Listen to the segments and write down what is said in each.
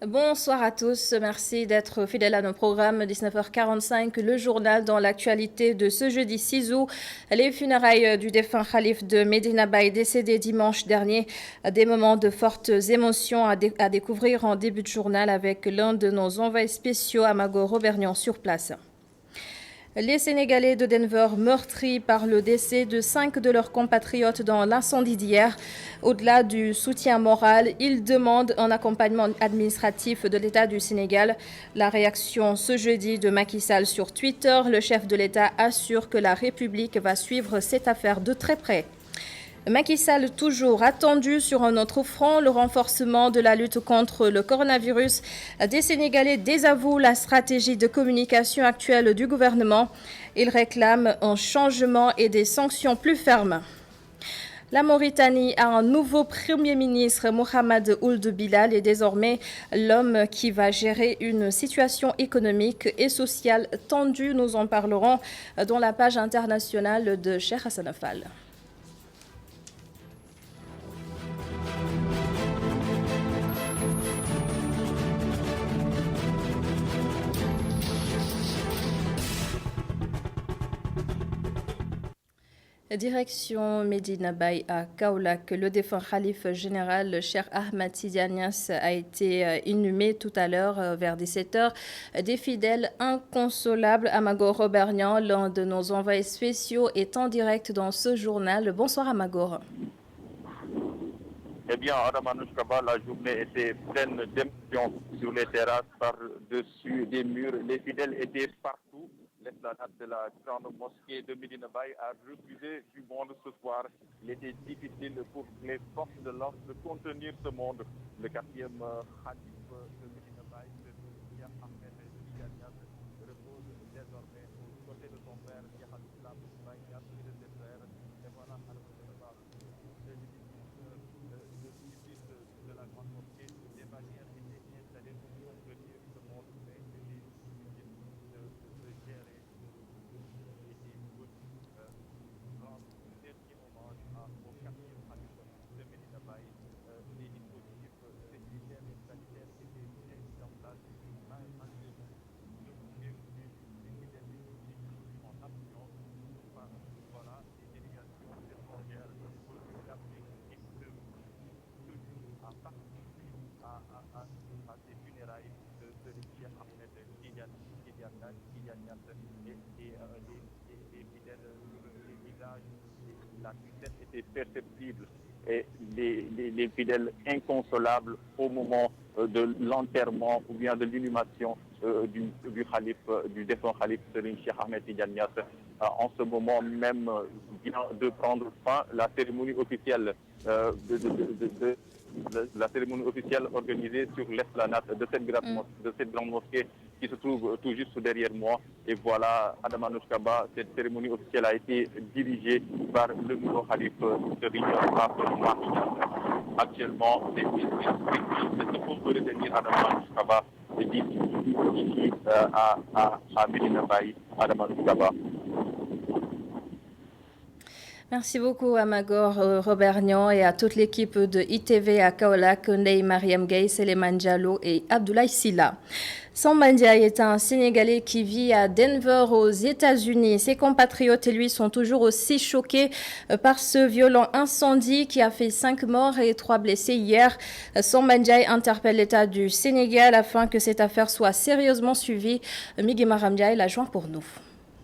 Bonsoir à tous, merci d'être fidèles à nos programmes. 19h45, le journal dans l'actualité de ce jeudi 6 août. Les funérailles du défunt Khalif de Medina Baye décédé dimanche dernier. Des moments de fortes émotions à découvrir en début de journal avec l'un de nos envoyés spéciaux, Amago Robernian, sur place. Les Sénégalais de Denver meurtris par le décès de 5 de leurs compatriotes dans l'incendie d'hier. Au-delà du soutien moral, ils demandent un accompagnement administratif de l'État du Sénégal. La réaction ce jeudi de Macky Sall sur Twitter, le chef de l'État assure que la République va suivre cette affaire de très près. Macky Sall toujours attendu sur un autre front, le renforcement de la lutte contre le coronavirus. Des Sénégalais désavouent la stratégie de communication actuelle du gouvernement. Ils réclament un changement et des sanctions plus fermes. La Mauritanie a un nouveau Premier ministre, Mohamed Ould Bilal, est désormais l'homme qui va gérer une situation économique et sociale tendue. Nous en parlerons dans la page internationale de Cheikh Hassan Fall. Direction Medina Baye à Kaolack. Le défunt Khalif général Cheikh Ahmed Tidiane Niasse a été inhumé tout à l'heure vers 17h. Des fidèles inconsolables. Amagor Robernian, l'un de nos envoyés spéciaux, est en direct dans ce journal. Bonsoir Amagor. Eh bien, Adamanouch Kaba, la journée était pleine d'émotions sur les terrasses, par-dessus des murs. Les fidèles étaient partout. L'esplanade de la grande mosquée de Medina Baye a refusé du monde ce soir. Il était difficile pour les forces de l'ordre de contenir ce monde. Le quatrième Khalif de Medina Baye, le Cheikh Ahmed Tidiane Niasse, repose désormais aux côtés de son père, Cheikh Al-Islam Baye Niasse, et de ses frères. Et voilà, de la grande mosquée, des barrières étaient installées pour contenir ce monde, mais il est difficile de gérer rendre un dernier hommage au quatrième Khalif de Medina Baye. Les dispositifs sécuritaires et sanitaires étaient mis en place malgré le fidèles en action. Voilà, les délégations étrangères venues d'Afrique et à participer à ces funérailles de Cheikh Ahmed Tidiane Niasse et les fidèles sur les visages. La tristesse était perceptible et les fidèles inconsolables au moment de l'enterrement ou bien de l'inhumation du Khalif, du défunt Khalif Serigne Cheikh Ahmed Tidiane Niasse. En ce moment même vient de prendre fin la cérémonie officielle la cérémonie officielle organisée sur l'esplanade de cette grande mosquée qui se trouve tout juste derrière moi. Et voilà, Adamanouch Kaba, cette cérémonie officielle a été dirigée par le nouveau Khalif Serigne actuellement, c'est ce qu'on peut retenir Adamanouch Kaba d'ici à Medina Baye, Adamanouch Kaba. Merci beaucoup à Magor Robernian et à toute l'équipe de ITV à Kaolack, Ndeye Mariam Gueye, Seleman Diallo et Abdoulaye Silla. Samba Ndiaye est un Sénégalais qui vit à Denver aux États-Unis. Ses compatriotes et lui sont toujours aussi choqués par ce violent incendie qui a fait 5 morts et 3 blessés hier. Samba Ndiaye interpelle l'État du Sénégal afin que cette affaire soit sérieusement suivie. Migui Maram Ndiaye l'a joint pour nous.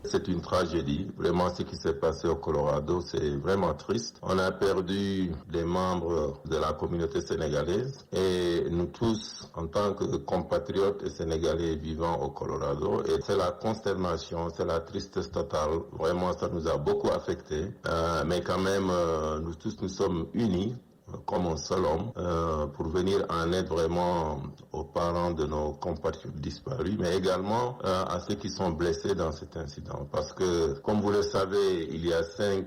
C'est une tragédie. Vraiment, ce qui s'est passé au Colorado, c'est vraiment triste. On a perdu des membres de la communauté sénégalaise et nous tous, en tant que compatriotes et Sénégalais vivant au Colorado, et c'est la consternation, c'est la tristesse totale. Vraiment, ça nous a beaucoup affectés. Mais quand même, nous tous, nous sommes unis comme un seul homme pour venir en aide vraiment aux parents de nos compatriotes disparus, mais également à ceux qui sont blessés dans cet incident. Parce que, comme vous le savez, il y a 5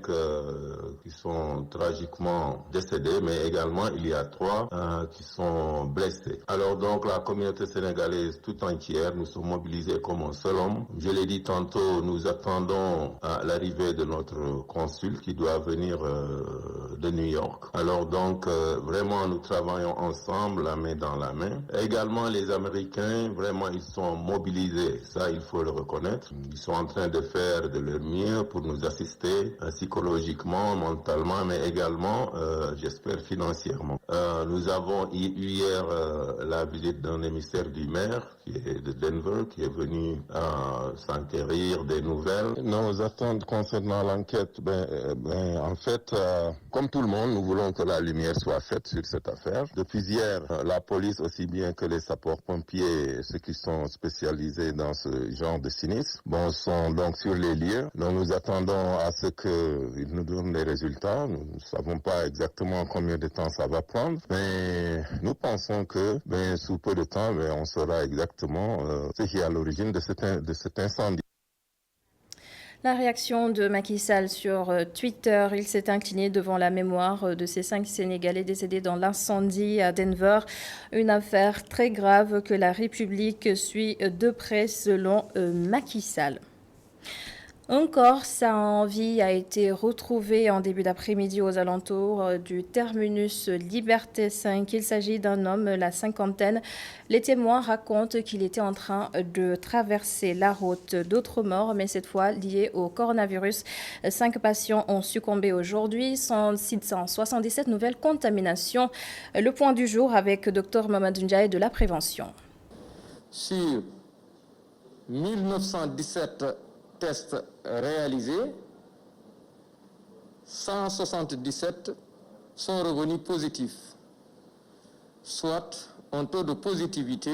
qui sont tragiquement décédés, mais également il y a 3 qui sont blessés. Alors donc la communauté sénégalaise tout entière, nous sommes mobilisés comme un seul homme. Je l'ai dit tantôt, nous attendons l'arrivée de notre consul qui doit venir de New York. Alors donc Donc vraiment nous travaillons ensemble, la main dans la main. Également les Américains, vraiment ils sont mobilisés, ça il faut le reconnaître. Ils sont en train de faire de leur mieux pour nous assister psychologiquement, mentalement, mais également j'espère financièrement. Nous avons eu hier la visite d'un émissaire du maire qui est de Denver, qui est venu s'enquérir des nouvelles. Nos attentes concernant l'enquête, en fait, comme tout le monde, nous voulons que la lumière soit faite sur cette affaire. Depuis hier, la police aussi bien que les sapeurs-pompiers, ceux qui sont spécialisés dans ce genre de sinistre, sont donc sur les lieux. Donc nous attendons à ce qu'ils nous donnent les résultats. Nous ne savons pas exactement combien de temps ça va prendre, mais nous pensons que sous peu de temps, on saura exactement ce qui est à l'origine de cet incendie. La réaction de Macky Sall sur Twitter, il s'est incliné devant la mémoire de ces 5 Sénégalais décédés dans l'incendie à Denver. Une affaire très grave que la République suit de près selon Macky Sall. Un corps sans vie a été retrouvé en début d'après-midi aux alentours du terminus Liberté 5. Il s'agit d'un homme, la cinquantaine. Les témoins racontent qu'il était en train de traverser la route. D'autres morts, mais cette fois liées au coronavirus. 5 patients ont succombé aujourd'hui, 677 nouvelles contaminations. Le point du jour avec Dr Mamadou Ndiaye de la prévention. Sur 1917 tests réalisés, 177 sont revenus positifs, soit un taux de positivité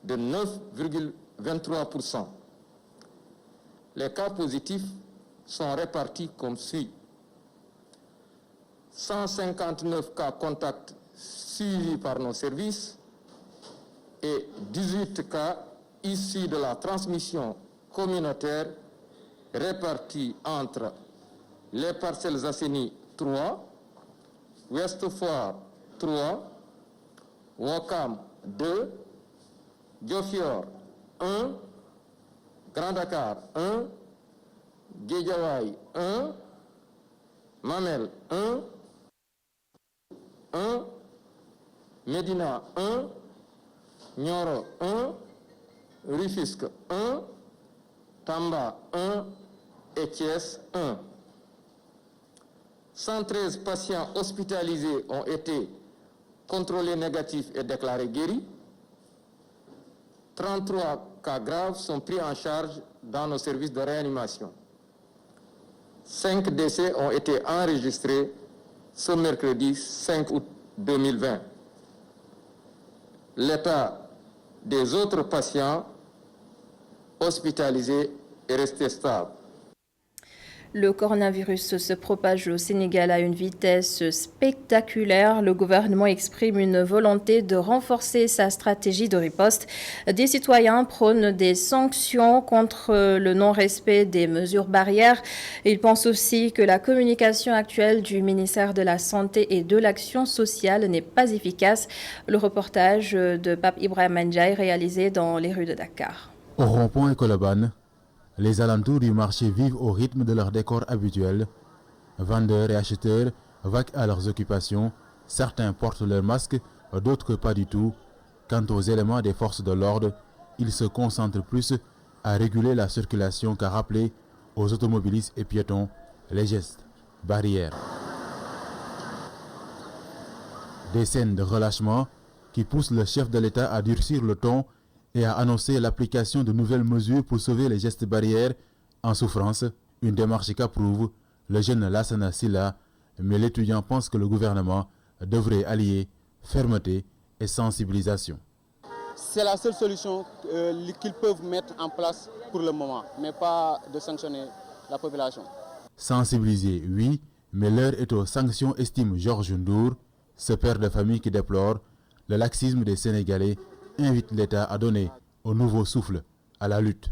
de 9,23%. Les cas positifs sont répartis comme suit. 159 cas contacts suivis par nos services et 18 cas issus de la transmission communautaire répartis entre les Parcelles Assainies 3, Ouest Foire 3, Ouakam 2, Diofior 1, Grand Dakar 1, Guédiawaye 1, Mamel 1, Médina 1, Nioro 1, Rufisque 1, Tamba 1 et Thiès 1. 113 patients hospitalisés ont été contrôlés négatifs et déclarés guéris. 33 cas graves sont pris en charge dans nos services de réanimation. 5 décès ont été enregistrés ce mercredi 5 août 2020. L'état des autres patients hospitalisés est resté stable. Le coronavirus se propage au Sénégal à une vitesse spectaculaire. Le gouvernement exprime une volonté de renforcer sa stratégie de riposte. Des citoyens prônent des sanctions contre le non-respect des mesures barrières. Ils pensent aussi que la communication actuelle du ministère de la Santé et de l'Action sociale n'est pas efficace. Le reportage de Pape Ibrahima Ndiaye réalisé dans les rues de Dakar. Au rond-point et Colobane, les alentours du marché vivent au rythme de leur décor habituel. Vendeurs et acheteurs vaquent à leurs occupations. Certains portent leur masque, d'autres pas du tout. Quant aux éléments des forces de l'ordre, ils se concentrent plus à réguler la circulation qu'à rappeler aux automobilistes et piétons les gestes barrières. Des scènes de relâchement qui poussent le chef de l'État à durcir le ton et à annoncer l'application de nouvelles mesures pour sauver les gestes barrières en souffrance, une démarche qu'approuve le jeune Lassana Silla, mais l'étudiant pense que le gouvernement devrait allier fermeté et sensibilisation. C'est la seule solution qu'ils peuvent mettre en place pour le moment, mais pas de sanctionner la population. Sensibiliser, oui, mais l'heure est aux sanctions, estime Georges Ndour, ce père de famille qui déplore le laxisme des Sénégalais, invite l'État à donner un nouveau souffle à la lutte.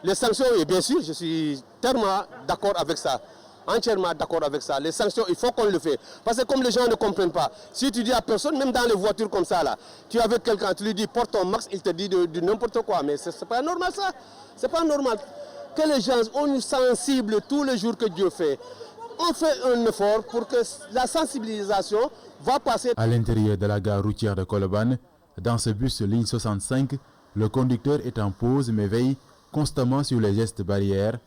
Les sanctions, et bien sûr, je suis tellement d'accord avec ça, entièrement d'accord avec ça. Les sanctions, il faut qu'on le fait. Parce que comme les gens ne comprennent pas, si tu dis à personne, même dans les voitures comme ça, là, tu es avec quelqu'un, tu lui dis porte ton masque, il te dit de n'importe quoi. Mais c'est pas normal ça. C'est pas normal. Que les gens, on est sensibles tous les jours que Dieu fait. On fait un effort pour que la sensibilisation va passer. À l'intérieur de la gare routière de Colobane, dans ce bus ligne 65, le conducteur est en pause mais veille constamment sur les gestes barrières.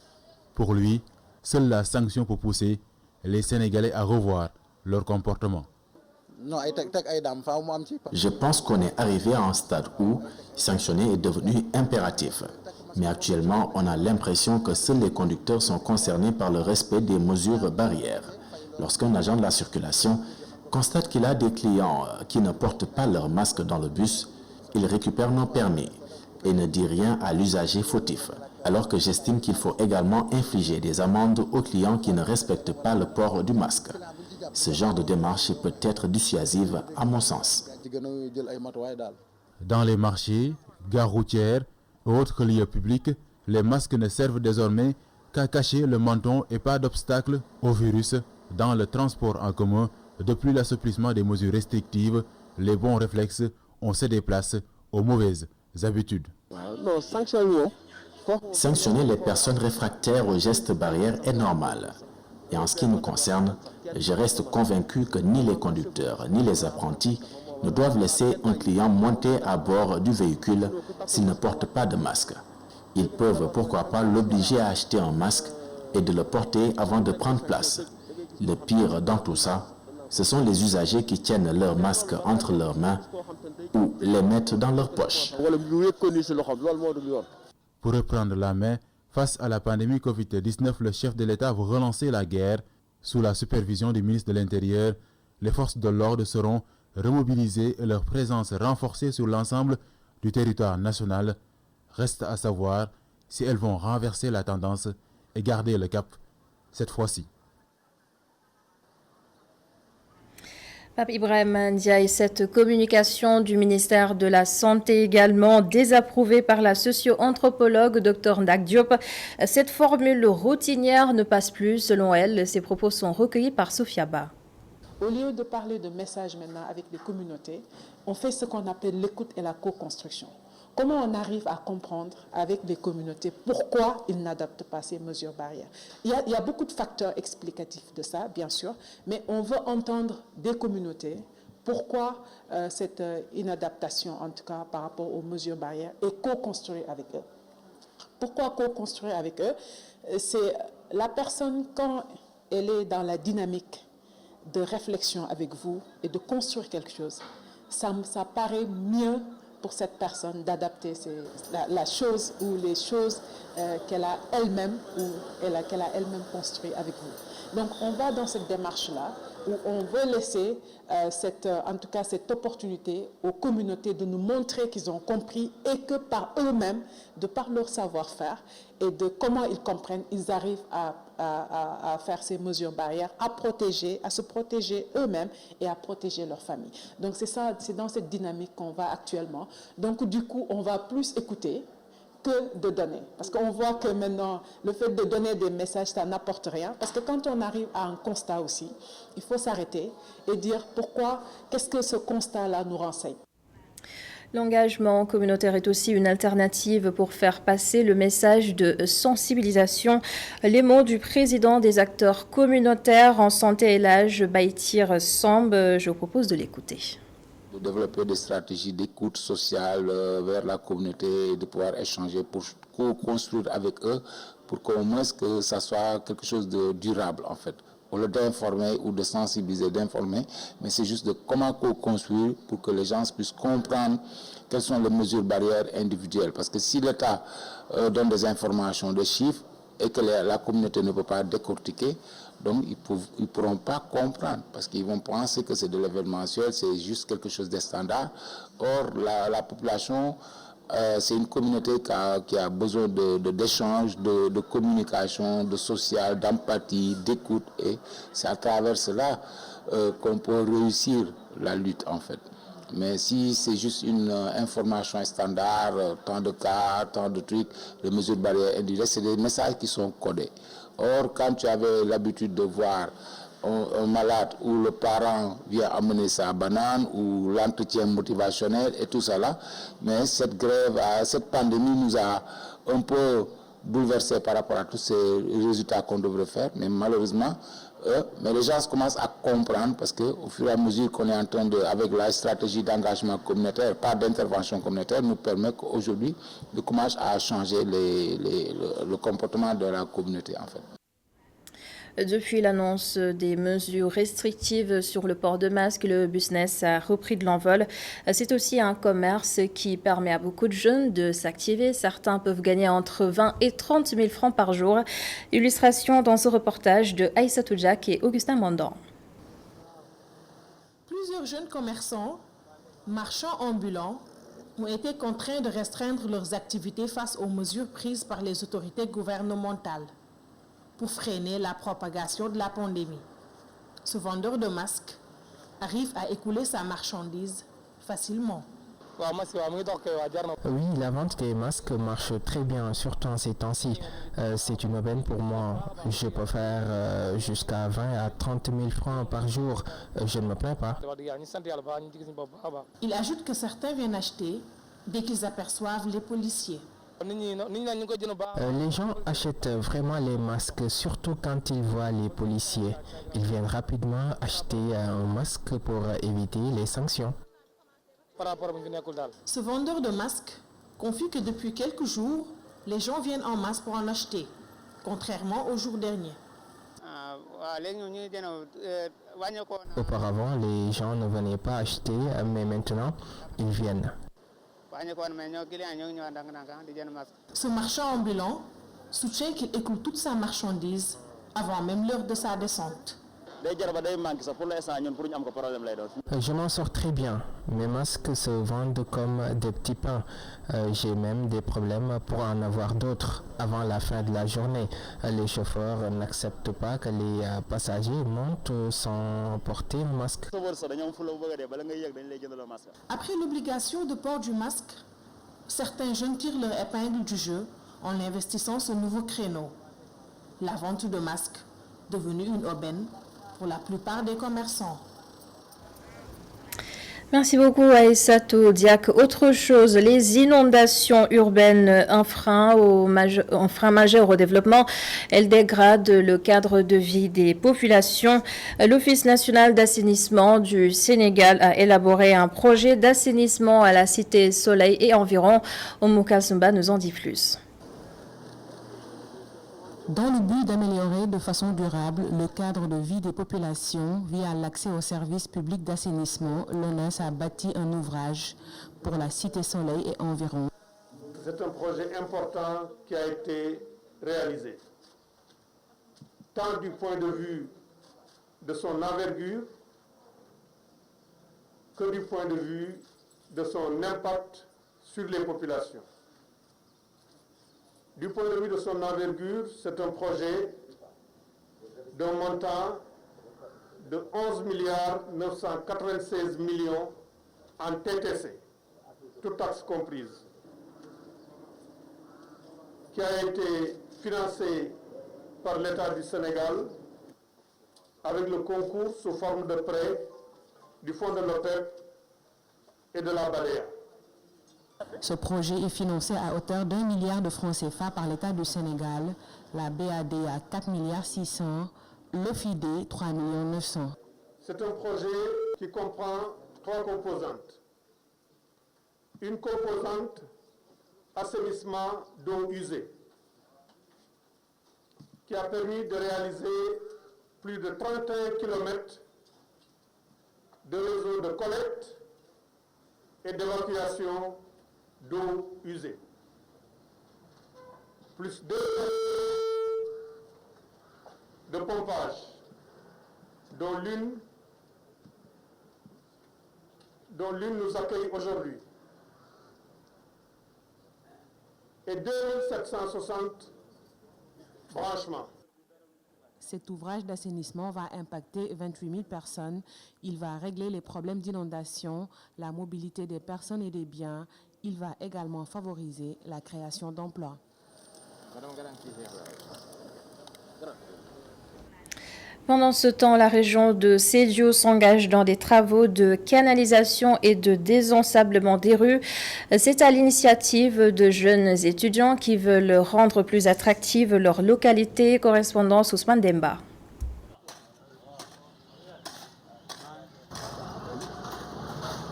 Pour lui, seule la sanction peut pousser les Sénégalais à revoir leur comportement. Je pense qu'on est arrivé à un stade où sanctionner est devenu impératif. Mais actuellement, on a l'impression que seuls les conducteurs sont concernés par le respect des mesures barrières. Lorsqu'un agent de la circulation constate qu'il a des clients qui ne portent pas leur masque dans le bus, il récupère nos permis et ne dit rien à l'usager fautif. Alors que j'estime qu'il faut également infliger des amendes aux clients qui ne respectent pas le port du masque. Ce genre de démarche peut être dissuasive à mon sens. Dans les marchés, gares routières et autres lieux publics, les masques ne servent désormais qu'à cacher le menton et pas d'obstacle au virus. Dans le transport en commun, depuis l'assouplissement des mesures restrictives, les bons réflexes ont cédé place aux mauvaises habitudes. Sanctionner les personnes réfractaires aux gestes barrières est normal. Et en ce qui nous concerne, je reste convaincu que ni les conducteurs ni les apprentis ne doivent laisser un client monter à bord du véhicule s'il ne porte pas de masque. Ils peuvent pourquoi pas l'obliger à acheter un masque et de le porter avant de prendre place. Le pire dans tout ça, ce sont les usagers qui tiennent leur masque entre leurs mains ou les mettent dans leur poche. Pour reprendre la main, face à la pandémie Covid-19, le chef de l'État veut relancer la guerre. Sous la supervision du ministre de l'Intérieur, les forces de l'ordre seront remobilisées et leur présence renforcée sur l'ensemble du territoire national. Reste à savoir si elles vont renverser la tendance et garder le cap cette fois-ci. Pape Ibrahim Ndiaye, cette communication du ministère de la Santé également désapprouvée par la socio-anthropologue Dr Ndak Diop. Cette formule routinière ne passe plus selon elle. Ces propos sont recueillis par Sophia Ba. Au lieu de parler de messages maintenant avec les communautés, on fait ce qu'on appelle l'écoute et la co-construction. Comment on arrive à comprendre avec les communautés pourquoi ils n'adaptent pas ces mesures barrières? Il y a beaucoup de facteurs explicatifs de ça, bien sûr, mais on veut entendre des communautés pourquoi cette inadaptation, en tout cas par rapport aux mesures barrières, et co-construire avec eux. Pourquoi co-construire avec eux? C'est la personne, quand elle est dans la dynamique de réflexion avec vous et de construire quelque chose, ça paraît mieux pour cette personne d'adapter la chose ou les choses qu'elle a elle-même qu'elle a elle-même construit avec vous. Donc on va dans cette démarche-là où on veut laisser en tout cas cette opportunité aux communautés de nous montrer qu'ils ont compris et que par eux-mêmes, de par leur savoir-faire et de comment ils comprennent, ils arrivent à faire ces mesures barrières, à se protéger eux-mêmes et à protéger leur famille. Donc c'est dans cette dynamique qu'on va actuellement. Donc du coup, on va plus écouter que de donner. Parce qu'on voit que maintenant, le fait de donner des messages, ça n'apporte rien. Parce que quand on arrive à un constat aussi, il faut s'arrêter et dire qu'est-ce que ce constat-là nous renseigne. L'engagement communautaire est aussi une alternative pour faire passer le message de sensibilisation. Les mots du président des acteurs communautaires en santé et l'âge, Baïtir Samb, je vous propose de l'écouter. De développer des stratégies d'écoute sociale vers la communauté et de pouvoir échanger pour co-construire avec eux pour qu'au moins que ça soit quelque chose de durable en fait. Au lieu d'informer ou de sensibiliser, d'informer, mais c'est juste de comment co-construire pour que les gens puissent comprendre quelles sont les mesures barrières individuelles. Parce que si l'État donne des informations, des chiffres, et que la communauté ne peut pas décortiquer, donc ils ne pourront pas comprendre, parce qu'ils vont penser que c'est de l'événementiel, c'est juste quelque chose de standard. Or, la population, c'est une communauté qui a besoin d'échanges, de communication, de social, d'empathie, d'écoute, et c'est à travers cela qu'on peut réussir la lutte, en fait. Mais si c'est juste une information standard, tant de cas, tant de trucs, les mesures barrières individuelles, c'est des messages qui sont codés. Or, quand tu avais l'habitude de voir un malade où le parent vient amener sa banane ou l'entretien motivationnel et tout ça là, mais cette grève, cette pandémie nous a un peu bouleversés par rapport à tous ces résultats qu'on devrait faire, mais malheureusement, mais les gens commencent à comprendre parce qu'au fur et à mesure qu'on est en train de, avec la stratégie d'engagement communautaire, pas d'intervention communautaire, nous permet qu'aujourd'hui, de commencer à changer le comportement de la communauté en fait. Depuis l'annonce des mesures restrictives sur le port de masque, le business a repris de l'envol. C'est aussi un commerce qui permet à beaucoup de jeunes de s'activer. Certains peuvent gagner entre 20 et 30 000 francs par jour. Illustration dans ce reportage de Aïssatou Diak et Augustin Mandan. Plusieurs jeunes commerçants, marchands ambulants, ont été contraints de restreindre leurs activités face aux mesures prises par les autorités gouvernementales pour freiner la propagation de la pandémie. Ce vendeur de masques arrive à écouler sa marchandise facilement. Oui, la vente des masques marche très bien, surtout en ces temps-ci. C'est une aubaine pour moi. Je peux faire jusqu'à 20 à 30 000 francs par jour. Je ne me plains pas. Il ajoute que certains viennent acheter dès qu'ils aperçoivent les policiers. Les gens achètent vraiment les masques, surtout quand ils voient les policiers. Ils viennent rapidement acheter un masque pour éviter les sanctions. Ce vendeur de masques confie que depuis quelques jours, les gens viennent en masse pour en acheter, contrairement aux jours derniers. Auparavant, les gens ne venaient pas acheter, mais maintenant, ils viennent. Ce marchand ambulant soutient qu'il écoule toute sa marchandise avant même l'heure de sa descente. Je m'en sors très bien. Mes masques se vendent comme des petits pains. J'ai même des problèmes pour en avoir d'autres avant la fin de la journée. Les chauffeurs n'acceptent pas que les passagers montent sans porter un masque. Après l'obligation de port du masque, certains jeunes tirent leur épingle du jeu en investissant ce nouveau créneau. La vente de masques devenue une aubaine pour la plupart des commerçants. Merci beaucoup Aïssatou Diak. Autre chose, les inondations urbaines, un frein majeur au développement. Elles dégradent le cadre de vie des populations. L'Office national d'assainissement du Sénégal a élaboré un projet d'assainissement à la cité Soleil et environ. Omouka Sumba nous en dit plus. Dans le but d'améliorer de façon durable le cadre de vie des populations via l'accès aux services publics d'assainissement, l'ONAS a bâti un ouvrage pour la Cité Soleil et environ. C'est un projet important qui a été réalisé, tant du point de vue de son envergure que du point de vue de son impact sur les populations. Du point de vue de son envergure, c'est un projet d'un montant de 11 996 millions en TTC, toutes taxes comprises, qui a été financé par l'État du Sénégal avec le concours sous forme de prêt du Fonds de l'OPEP et de la BADEA. Ce projet est financé à hauteur d'1 milliard de francs CFA par l'État du Sénégal, la BAD à 4,6 milliards, l'OFIDE 3,9 millions. C'est un projet qui comprend 3 composantes. Une composante assainissement d'eau usée, qui a permis de réaliser plus de 31 km de réseaux de collecte et d'évacuation d'eau usée, plus 2 de pompage, dont l'une nous accueille aujourd'hui, et 2760 branchements. Cet ouvrage d'assainissement va impacter 28 000 personnes. Il va régler les problèmes d'inondation, la mobilité des personnes et des biens. Il va également favoriser la création d'emplois. Pendant ce temps, la région de Sédio s'engage dans des travaux de canalisation et de désensablement des rues. C'est à l'initiative de jeunes étudiants qui veulent rendre plus attractive leur localité. Correspondance Ousmane Demba.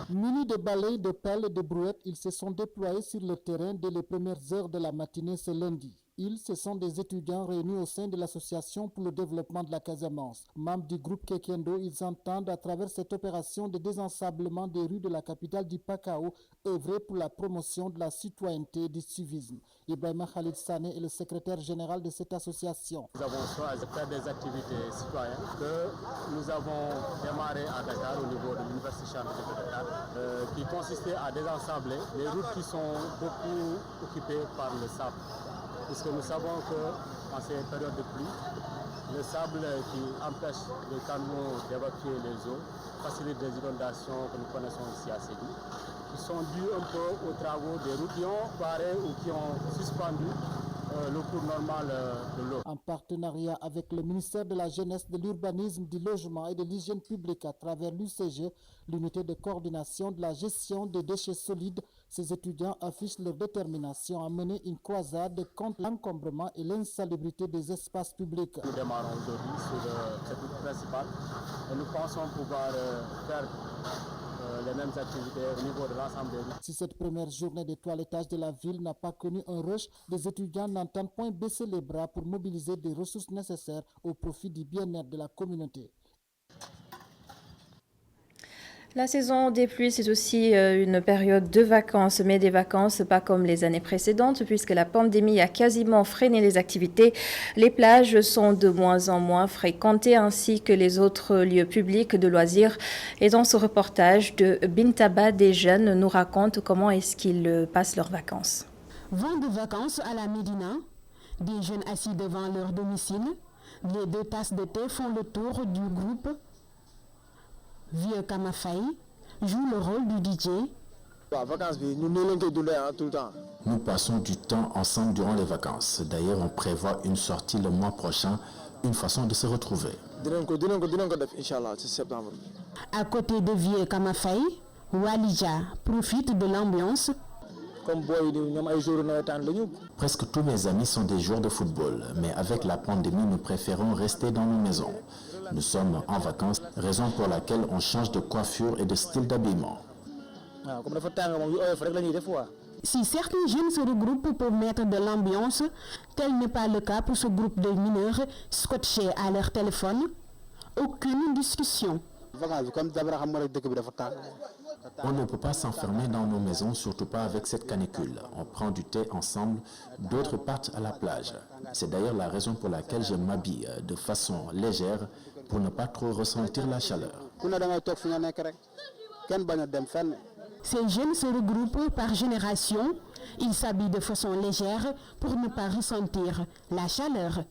Munis de balais, de pelles et de brouettes, ils se sont déployés sur le terrain dès les premières heures de la matinée ce lundi. Ce sont des étudiants réunis au sein de l'Association pour le développement de la Casamance. Membres du groupe Kekendo, ils entendent à travers cette opération de désensablement des rues de la capitale du Pakao œuvrer pour la promotion de la citoyenneté et du civisme. Ibrahima Khalid Sané est le secrétaire général de cette association. Nous avons choisi de faire des activités citoyennes que nous avons démarré à Dakar au niveau de l'Université Charles de Dakar qui consistait à désensabler les routes qui sont beaucoup occupées par le sable. Parce que nous savons qu'en ces périodes de pluie, le sable qui empêche les canaux d'évacuer les eaux facilite des inondations que nous connaissons ici à Sédhiou, qui sont dues un peu aux travaux des routes qui ont paré ou qui ont suspendu le cours normal de l'eau. En partenariat avec le ministère de la Jeunesse, de l'Urbanisme, du Logement et de l'Hygiène publique à travers l'UCG, l'unité de coordination de la gestion des déchets solides, ces étudiants affichent leur détermination à mener une croisade contre l'encombrement et l'insalubrité des espaces publics. Nous démarrons aujourd'hui sur cette route principale et nous pensons pouvoir faire les mêmes activités au niveau de l'ensemble des routes. Si cette première journée de toilettage de la ville n'a pas connu un rush, les étudiants n'entendent point baisser les bras pour mobiliser des ressources nécessaires au profit du bien-être de la communauté. La saison des pluies, c'est aussi une période de vacances, mais des vacances pas comme les années précédentes, puisque la pandémie a quasiment freiné les activités. Les plages sont de moins en moins fréquentées, ainsi que les autres lieux publics de loisirs. Et dans ce reportage de Bintaba, des jeunes nous racontent comment est-ce qu'ils passent leurs vacances. Vent de vacances à la Médina, des jeunes assis devant leur domicile, les 2 tasses de thé font le tour du groupe. Vieux Kamafay joue le rôle du DJ. Nous passons du temps ensemble durant les vacances. D'ailleurs, on prévoit une sortie le mois prochain, une façon de se retrouver. À côté de Vieux Kamafay, Walija profite de l'ambiance. Presque tous mes amis sont des joueurs de football, mais avec la pandémie, nous préférons rester dans nos maisons. Nous sommes en vacances, raison pour laquelle on change de coiffure et de style d'habillement. Si certains jeunes se regroupent pour mettre de l'ambiance, tel n'est pas le cas pour ce groupe de mineurs scotchés à leur téléphone. Aucune discussion. On ne peut pas s'enfermer dans nos maisons, surtout pas avec cette canicule. On prend du thé ensemble, d'autres partent à la plage. C'est d'ailleurs la raison pour laquelle je m'habille de façon légère pour ne pas trop ressentir la chaleur. Ces jeunes se regroupent par génération. Ils s'habillent de façon légère pour ne pas ressentir la chaleur.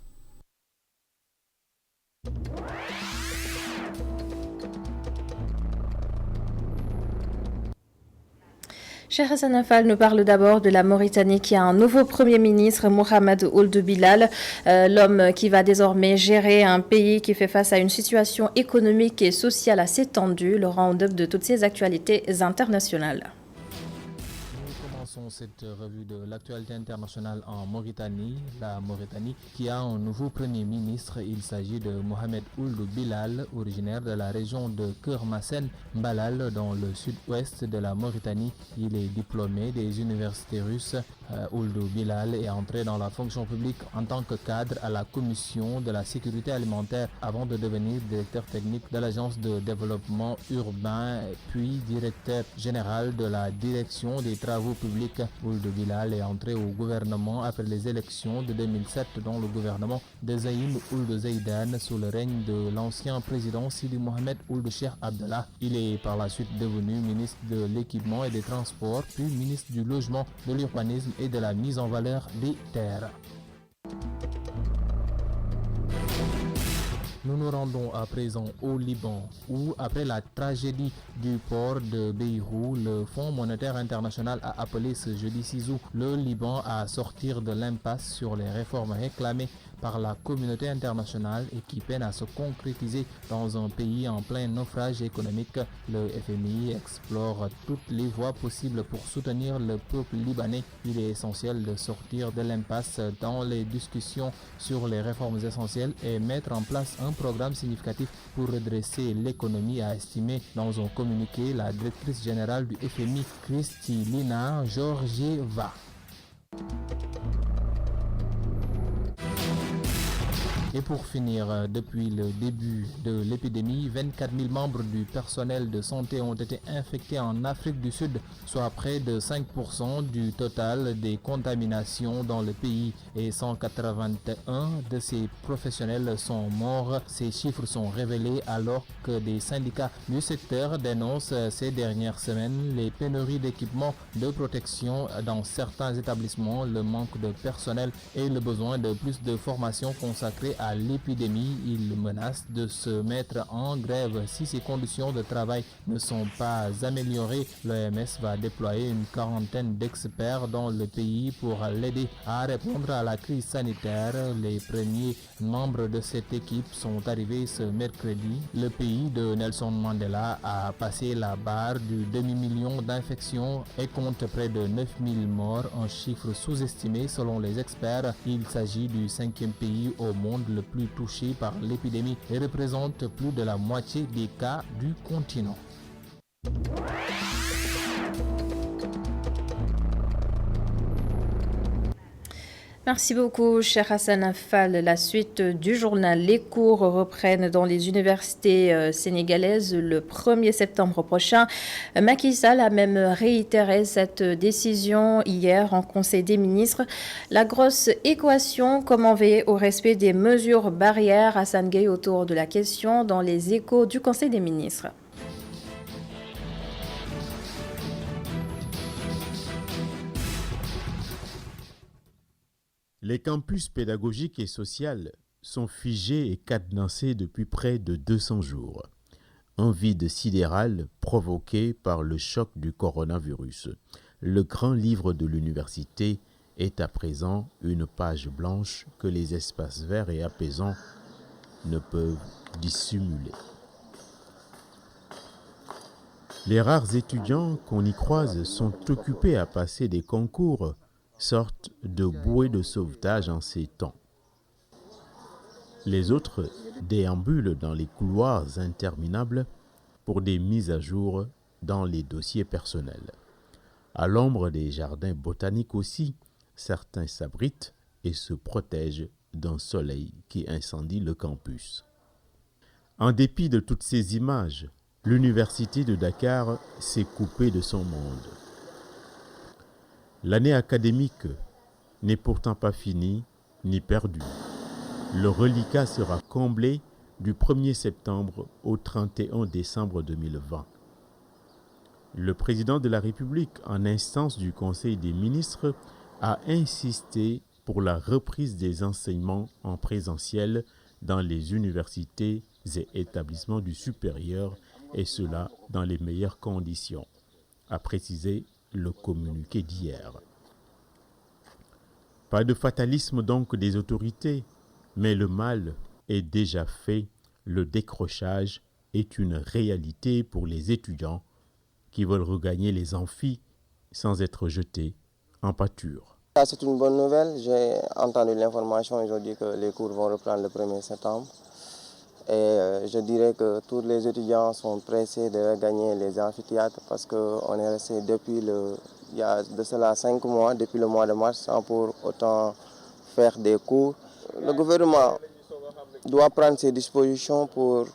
Cheikh Hassan Affal nous parle d'abord de la Mauritanie qui a un nouveau Premier ministre, Mohamed Ould Bilal, l'homme qui va désormais gérer un pays qui fait face à une situation économique et sociale assez tendue. Le round-up de toutes ces actualités internationales. Cette revue de l'actualité internationale en Mauritanie, la Mauritanie qui a un nouveau Premier ministre. Il s'agit de Mohamed Ould Bilal, originaire de la région de Kermassen Mbalal dans le sud-ouest de la Mauritanie. Il est diplômé des universités russes. Ould Bilal est entré dans la fonction publique en tant que cadre à la commission de la sécurité alimentaire avant de devenir directeur technique de l'agence de développement urbain puis directeur général de la direction des travaux publics. Ould Bilal est entré au gouvernement après les élections de 2007 dans le gouvernement de Zaïm Ould Zaidan sous le règne de l'ancien président Sidi Mohamed Ould Cheikh Abdallah. Il est par la suite devenu ministre de l'équipement et des transports, puis ministre du logement, de l'urbanisme et de la mise en valeur des terres. Nous nous rendons à présent au Liban où, après la tragédie du port de Beyrouth, le Fonds monétaire international a appelé ce jeudi 6 août le Liban à sortir de l'impasse sur les réformes réclamées par la communauté internationale et qui peine à se concrétiser dans un pays en plein naufrage économique. Le FMI explore toutes les voies possibles pour soutenir le peuple libanais. Il est essentiel de sortir de l'impasse dans les discussions sur les réformes essentielles et mettre en place un programme significatif pour redresser l'économie, a estimé dans un communiqué la directrice générale du FMI, Kristalina Georgieva. Et pour finir, depuis le début de l'épidémie, 24 000 membres du personnel de santé ont été infectés en Afrique du Sud, soit près de 5% du total des contaminations dans le pays. Et 181 de ces professionnels sont morts. Ces chiffres sont révélés alors que des syndicats du secteur dénoncent ces dernières semaines les pénuries d'équipements de protection dans certains établissements, le manque de personnel et le besoin de plus de formation consacrée à l'épidémie. Il menace de se mettre en grève si ces conditions de travail ne sont pas améliorées. L'OMS va déployer une quarantaine d'experts dans le pays pour l'aider à répondre à la crise sanitaire. Les premiers membres de cette équipe sont arrivés ce mercredi. Le pays de Nelson Mandela a passé la barre du demi-million d'infections et compte près de 9000 morts, un chiffre sous-estimé selon les experts. Il s'agit du 5e pays au monde le plus touché par l'épidémie et représente plus de la moitié des cas du continent. Merci beaucoup, cher Hassan Affal. La suite du journal. Les cours reprennent dans les universités sénégalaises le 1er septembre prochain. Macky Sall a même réitéré cette décision hier en Conseil des ministres. La grosse équation, comment veiller au respect des mesures barrières, Hassan Gueye autour de la question dans les échos du Conseil des ministres. Les campus pédagogiques et sociaux sont figés et cadenassés depuis près de 200 jours. Un vide sidéral provoqué par le choc du coronavirus. Le grand livre de l'université est à présent une page blanche que les espaces verts et apaisants ne peuvent dissimuler. Les rares étudiants qu'on y croise sont occupés à passer des concours, sorte de bouée de sauvetage en ces temps. Les autres déambulent dans les couloirs interminables pour des mises à jour dans les dossiers personnels. À l'ombre des jardins botaniques aussi, certains s'abritent et se protègent d'un soleil qui incendie le campus. En dépit de toutes ces images, l'université de Dakar s'est coupée de son monde. L'année académique n'est pourtant pas finie ni perdue. Le reliquat sera comblé du 1er septembre au 31 décembre 2020. Le président de la République, en instance du Conseil des ministres, a insisté pour la reprise des enseignements en présentiel dans les universités et établissements du supérieur, et cela dans les meilleures conditions, a précisé le communiqué d'hier. Pas de fatalisme donc des autorités, mais le mal est déjà fait, le décrochage est une réalité pour les étudiants qui veulent regagner les amphis sans être jetés en pâture. C'est une bonne nouvelle, j'ai entendu l'information aujourd'hui que les cours vont reprendre le 1er septembre. Et je dirais que tous les étudiants sont pressés de regagner les amphithéâtres parce qu'on est resté il y a de cela 5 mois, depuis le mois de mars, sans pour autant faire des cours. Le gouvernement doit prendre ses dispositions pour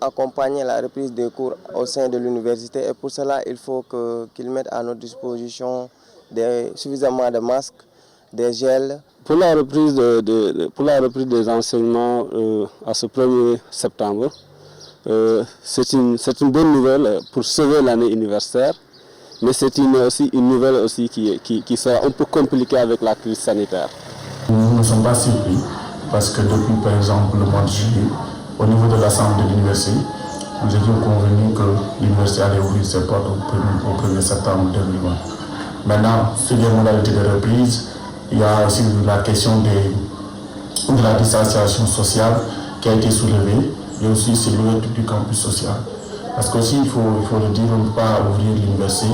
accompagner la reprise des cours au sein de l'université et pour cela, il faut qu'ils mettent à notre disposition suffisamment de masques, des gels. Pour la reprise des enseignements à ce 1er septembre, c'est une bonne nouvelle pour sauver l'année universitaire, mais c'est aussi une nouvelle aussi qui sera un peu compliquée avec la crise sanitaire. Nous ne sommes pas surpris parce que depuis par exemple le mois de juillet, au niveau de l'Assemblée de l'université, nous étions convenus que l'université allait ouvrir ses portes au 1er septembre 2020. Maintenant, sur les modalités de reprise, il y a aussi la question de la distanciation sociale qui a été soulevée, et aussi c'est l'ouverture du campus social. Parce qu'aussi, il faut le dire, on ne peut pas ouvrir l'université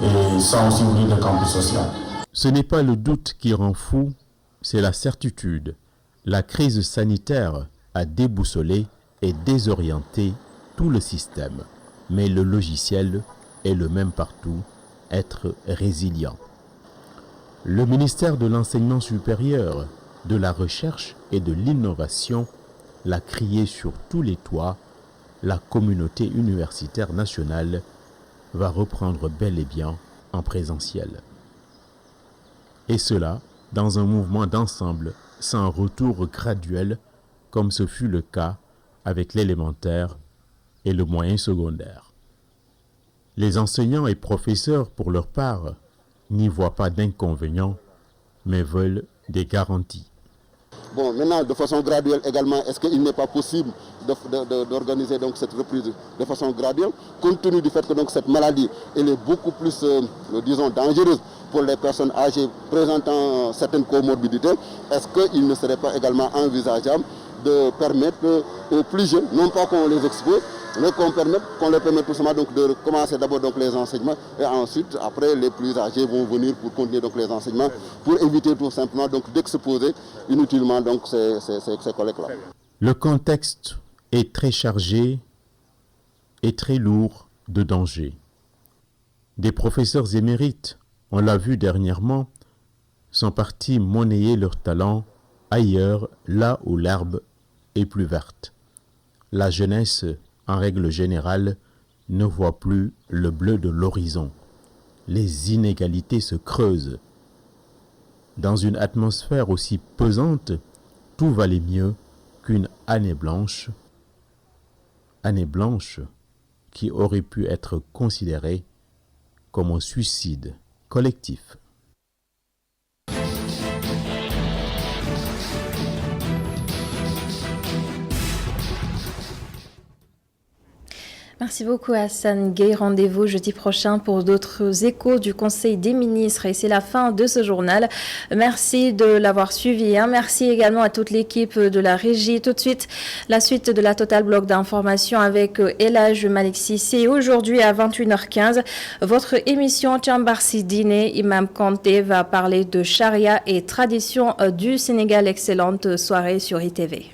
et sans aussi ouvrir le campus social. Ce n'est pas le doute qui rend fou, c'est la certitude. La crise sanitaire a déboussolé et désorienté tout le système. Mais le logiciel est le même partout, être résilient. Le ministère de l'Enseignement supérieur, de la Recherche et de l'Innovation l'a crié sur tous les toits. La communauté universitaire nationale va reprendre bel et bien en présentiel. Et cela dans un mouvement d'ensemble, sans retour graduel, comme ce fut le cas avec l'élémentaire et le moyen secondaire. Les enseignants et professeurs, pour leur part, n'y voient pas d'inconvénients, mais veulent des garanties. Bon, maintenant, de façon graduelle également, est-ce qu'il n'est pas possible d'organiser donc cette reprise de façon graduelle, compte tenu du fait que donc cette maladie elle est beaucoup plus, disons, dangereuse pour les personnes âgées présentant certaines comorbidités. Est-ce qu'il ne serait pas également envisageable de permettre aux plus jeunes, non pas qu'on les expose, mais qu'on leur permette tout simplement donc de commencer d'abord donc les enseignements et ensuite, après, les plus âgés vont venir pour continuer donc les enseignements pour éviter tout simplement donc d'exposer inutilement donc ces collègues-là. Le contexte est très chargé et très lourd de dangers. Des professeurs émérites, on l'a vu dernièrement, sont partis monnayer leur talent ailleurs, là où l'herbe est plus verte. La jeunesse, en règle générale, ne voit plus le bleu de l'horizon. Les inégalités se creusent. Dans une atmosphère aussi pesante, tout valait mieux qu'une année blanche qui aurait pu être considérée comme un suicide collectif. Merci beaucoup Hassan Gueye. Rendez-vous jeudi prochain pour d'autres échos du Conseil des ministres. Et c'est la fin de ce journal. Merci de l'avoir suivi. Merci également à toute l'équipe de la régie. Tout de suite, la suite de la Total Bloc d'information avec Elhaj Malik Sissé. Aujourd'hui à 21h15, votre émission Tchambarsi Dîner, Imam Kanté va parler de charia et tradition du Sénégal. Excellente soirée sur ITV.